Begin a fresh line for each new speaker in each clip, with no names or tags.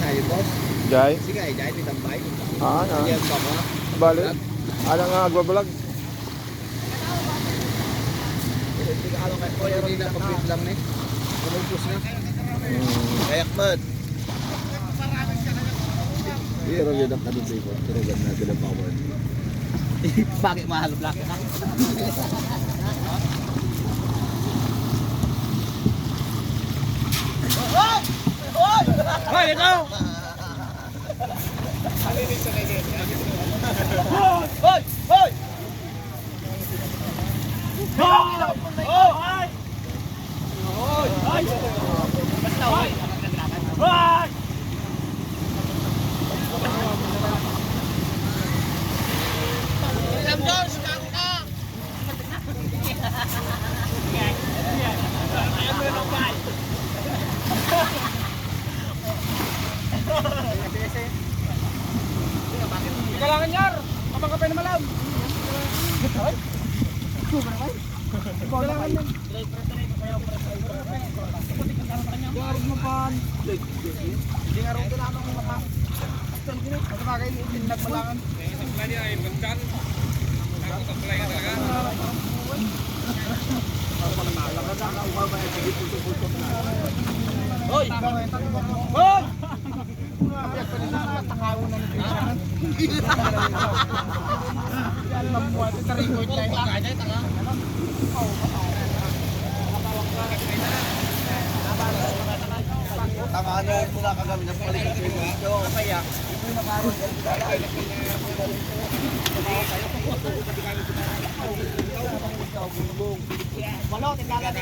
Ayo boss.
Jai.
Sige, jay ditambay.
Ah, na.
Yan ba ko?
Bali. Ada nga agbablog.
Hindi ka alam kay Kuya Rin na complete lang ni. Kumupos na. Kayak mat. Pero yun ang kadun sa ikot. Pero ganda na bilang power. Bakit mahal black na? Hoy, ikaw! Hoy! Hoy!
Kailangan nyar, kapag kapay na malam. Kailangan yan. Garog mo pan. Hindi nga rin kailangan mo maka. At bagay, nagmalangan. Hoy! Hoy!
Tama ano muna kagami ng paligid dito. Kaya
Walo, tinggalan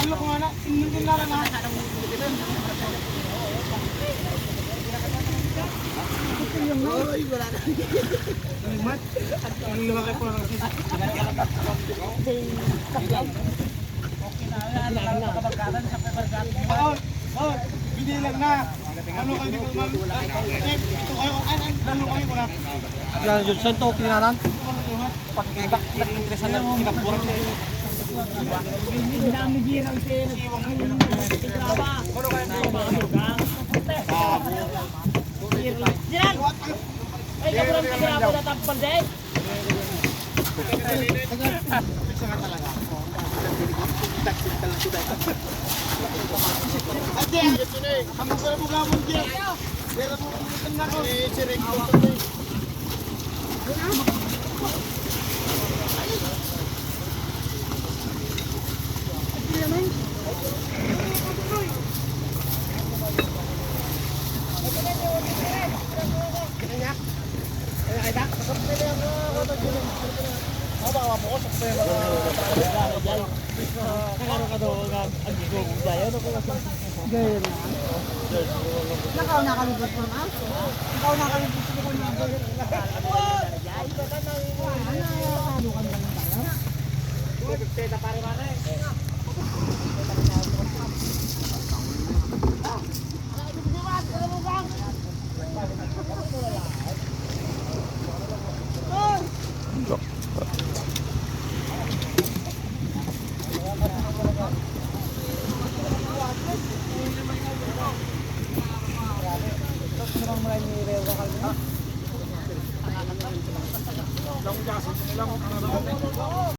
ano ko nga na, sinundin lang na.
Oy, wala na.
Mat, ang lumaki po ng sis. Oh, binilang na. Ano kayo dito man? Ito kayo, ano kayo ko na?
Yan, yun, saan to kinanan?
Pagkibak, nag-interesan na kinapurang siya. Dami girang siya. Yan! Ay, kapulang tigirapo na tampal din. Ate, kamu pala mo gamon dyan. Pero mo kumitan na ko. Sirek ko ito.
Nakaw nakalibot mo na. Ikaw nakalibot ko na.